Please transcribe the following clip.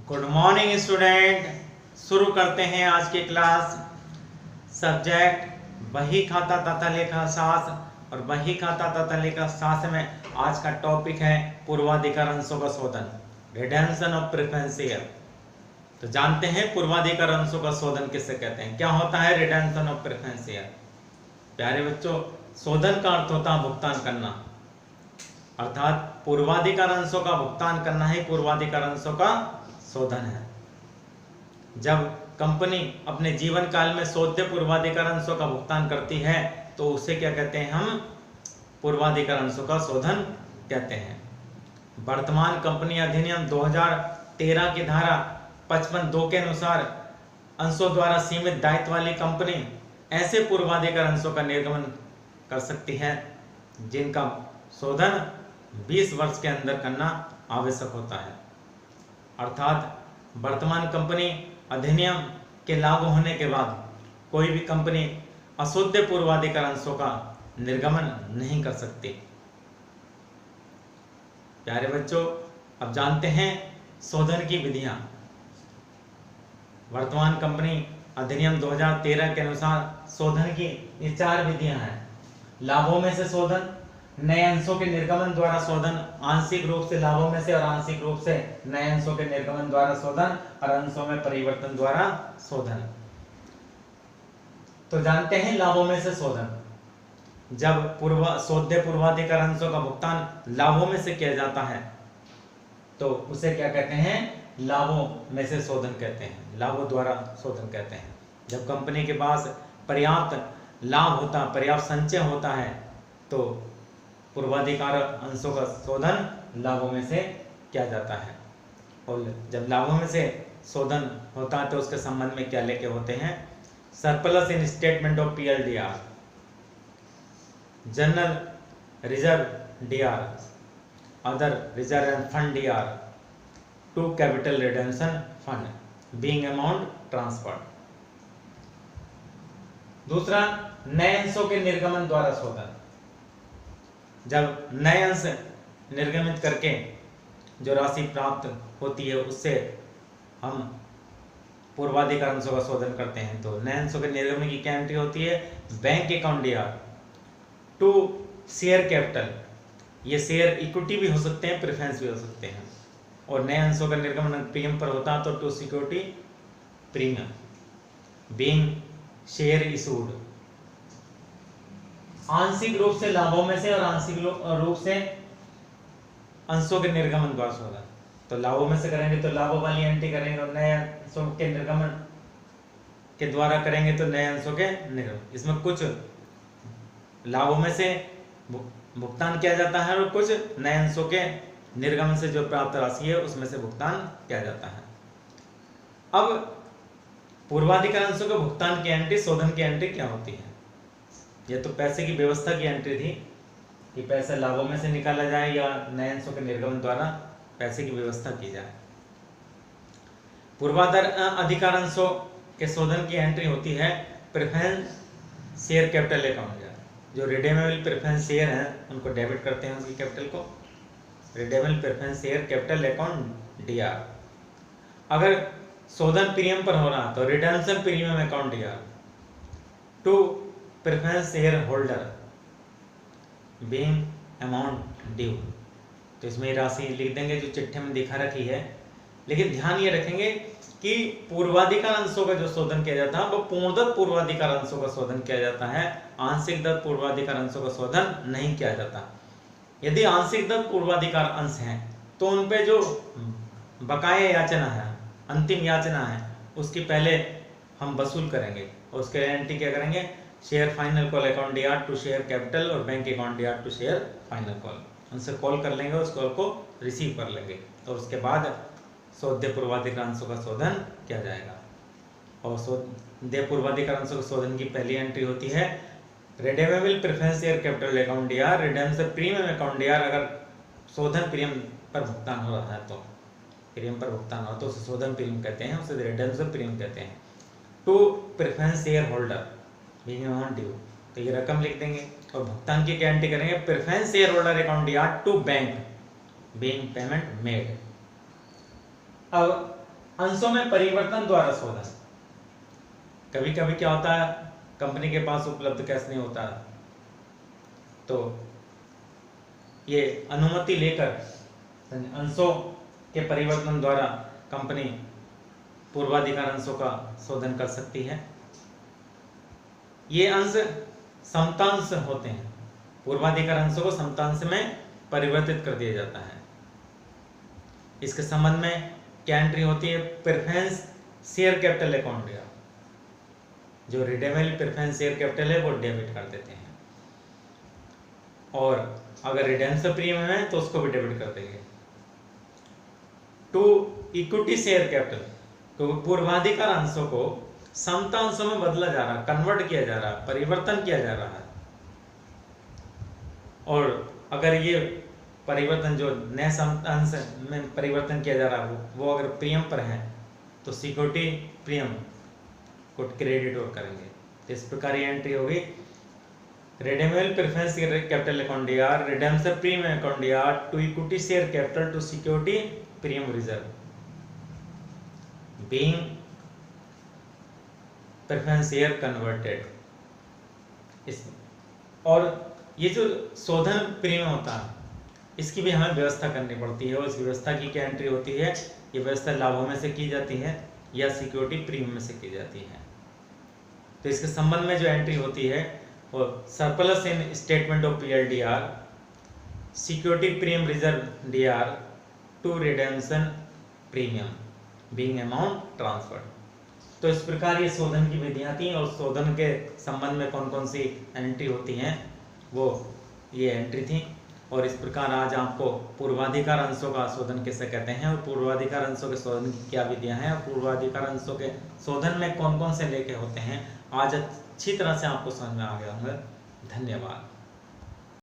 Good morning student. शुरू करते हैं आज की क्लास। सब्जेक्ट बही खाता तथा लेखा शास्त्र और बही खाता तथा लेखा शास्त्र में आज का टॉपिक है पूर्वाधिकार अंशों का शोधन, रिडेम्पशन ऑफ प्रेफरेंस शेयर। तो जानते हैं पूर्वाधिकार अंशों का शोधन किसे कहते हैं, क्या होता है रिडेम्पशन ऑफ प्रेफरेंस शेयर। प्यारे बच्चों, शोधन का अर्थ होता है भुगतान करना, अर्थात पूर्वाधिकार अंशों का भुगतान करना ही पूर्वाधिकार अंशों का शोधन है। जब कंपनी अपने जीवन काल में शोध्य पूर्वाधिकार अंशों का भुगतान करती है तो उसे क्या कहते हैं, हम पूर्वाधिकार अंशों का शोधन कहते हैं। वर्तमान कंपनी अधिनियम 2013 की धारा 55(2) के अनुसार अंशों द्वारा सीमित दायित्व वाली कंपनी ऐसे पूर्वाधिकार अंशों का निर्गमन कर सकती है जिनका शोधन 20 वर्ष के अंदर करना आवश्यक होता है। अर्थात वर्तमान कंपनी अधिनियम के लागू होने के बाद कोई भी कंपनी अशुद्ध पूर्वाधिकार अंशों का निर्गमन नहीं कर सकती। प्यारे बच्चों, अब जानते हैं शोधन की विधियां। वर्तमान कंपनी अधिनियम 2013 के अनुसार शोधन की ये 4 विधियां हैं। लाभों में से शोधन, नए अंशों के निर्गमन द्वारा शोधन, आंशिक रूप से लाभों में से और आंशिक रूप से नए अंशों के निर्गमन द्वारा शोधन और अंशों में परिवर्तन द्वारा शोधन। तो जानते हैं लाभों में से शोधन। जब शोध्य पूर्वाधिकार अंशों का भुगतान लाभों में से किया जाता है तो उसे क्या कहते हैं, लाभों में से शोधन कहते हैं, लाभों द्वारा शोधन कहते हैं। जब कंपनी के पास पर्याप्त लाभ होता, पर्याप्त संचय होता है तो पूर्वाधिकार अंशों का शोधन लाभों में से किया जाता है। और जब लाभों में से शोधन होता है तो उसके संबंध में क्या लेके होते हैं, surplus in statement of PLDR, general reserve DR, other reserve and fund DR to capital redemption fund being amount transferred. दूसरा, नए अंशों के निर्गमन द्वारा शोधन। जब नए अंश निर्गमित करके जो राशि प्राप्त होती है उससे हम पूर्वाधिकार अंशों का शोधन करते हैं। तो नए अंशों के निर्गमन की क्या एंट्री होती है, bank account DR to share capital. ये शेयर इक्विटी भी हो सकते हैं, प्रेफरेंस भी हो सकते हैं। और नए अंशों का निर्गमन प्रीमियम पर होता है तो to security premium being share issued. आंशिक रूप से लाभों में से और आंशिक रूप से अंशों के निर्गमन द्वारा शोधन। तो लाभों में से करेंगे तो लाभों वाली एंट्री करेंगे और नए अंशों के निर्गमन के द्वारा करेंगे तो नए अंशों के निर्गमन। इसमें कुछ लाभों में से भुगतान किया जाता है और कुछ नए अंशों के निर्गमन से जो प्राप्त राशि है उसमें से भुगतान किया जाता है। अब पूर्वाधिकार अंशों के भुगतान की एंट्री, शोधन की एंट्री क्या होती है। ये तो पैसे की व्यवस्था की एंट्री थी कि पैसा लाभों में से निकाला जाए या नए अंशों के निर्गमन द्वारा पैसे की व्यवस्था की जाए। पूर्वाधिकार अंशों के शोधन की एंट्री होती है प्रेफरेंस शेयर कैपिटल अकाउंट। जो रिडेमेबल प्रेफरेंस शेयर हैं उनको डेबिट करते हैं उनकी कैपिटल को, redeemable preference share capital account DR। अगर शोधन प्रीमियम पर हो रहा तो redemption premium account DR to preference share holder being amount due. तो इसमें राशि लिख देंगे जो चिट्ठे में दिखा रखी है। लेकिन ध्यान ये रखेंगे कि पूर्वाधिकार अंशों का जो शोधन किया जाता है वो पूर्णतः पूर्वाधिकार अंशों का शोधन किया जाता है, आंशिक दत्त पूर्वाधिकार अंशों का शोधन नहीं किया जाता। यदि आंशिक दत्त पूर्वाधिकार अंश हैं तो उन पे जो बकाया याचना है, अंतिम याचना है, उसकी पहले हम वसूल करेंगे और उसके एंट्री क्या करेंगे, share final call account DR to share capital और bank account DR to share final call. उनसे कॉल कर लेंगे, उस कॉल को रिसीव कर लेंगे और उसके बाद शोध्य पूर्वाधिकार अंशों का शोधन किया जाएगा। और शोध्य पूर्वाधिकार अंशों के शोधन की पहली एंट्री होती है redeemable preference share capital account DR, redemption premium account DR। अगर शोधन प्रीमियम पर भुगतान हो रहा है तो प्रीमियम पर भुगतान हो तो उसे शोधन प्रीमियम कहते हैं, उसे रिडेम्पशन प्रीमियम कहते हैं। To preference share holder being amount due. तो ये रकम लिख देंगे और भुगतान की क्या एंट्री करेंगे, preference share holder account DR to bank being payment made. अब अंशों में परिवर्तन द्वारा शोधन। कभी कभी क्या होता है, कंपनी के पास उपलब्ध कैश नहीं होता, तो ये अनुमति लेकर अंशों के परिवर्तन द्वारा कंपनी पूर्वाधिकार अंशों का शोधन कर सकती है। ये अंश समतांश होते हैं, पूर्वाधिकार अंशों को समतांश में परिवर्तित कर दिया जाता है। इसके संबंध में क्या एंट्री होती है, प्रेफरेंस शेयर कैपिटल अकाउंट या जो रिडेमेबल प्रेफरेंस शेयर कैपिटल है वो डेबिट कर देते हैं, और अगर रिडेम्पशन प्रीमियम है तो उसको भी डेबिट कर देंगे। टू इक्विटी शेयर कैपिटल, क्योंकि पूर्वाधिकार अंशों को समता अंशों में बदला जा रहा है, कन्वर्ट किया जा रहा है, परिवर्तन किया जा रहा है, और अगर ये परिवर्तन जो नए समता अंश में परिवर्तन किया जा रहा है वो अगर प्रीमियम पर है तो सिक्योरिटी प्रीमियम को क्रेडिट और करेंगे। तो इस प्रकार ये एंट्री होगी, redeemable preference capital account R redemption premium account R to equity share capital to security premium reserve being preference share converted. इस और ये जो शोधन प्रीमियम होता है इसकी भी हमें व्यवस्था करनी पड़ती है, और इस व्यवस्था की क्या एंट्री होती है, ये व्यवस्था लाभों में से की जाती है या सिक्योरिटी प्रीमियम में से की जाती है। तो इसके संबंध में जो एंट्री होती है वो surplus in statement of PLDR security premium reserve DR to redemption premium being amount transferred. तो इस प्रकार ये शोधन की विधियां थी, और शोधन के संबंध में कौन कौन सी एंट्री होती हैं वो ये एंट्री थी। और इस प्रकार आज आपको पूर्वाधिकार अंशों का शोधन किसे कहते हैं और पूर्वाधिकार अंशों के शोधन की क्या विधियां हैं और पूर्वाधिकार अंशों के शोधन में कौन कौन से लेखे होते हैं आज अच्छी तरह से आपको समझ में आ गया होगा। धन्यवाद।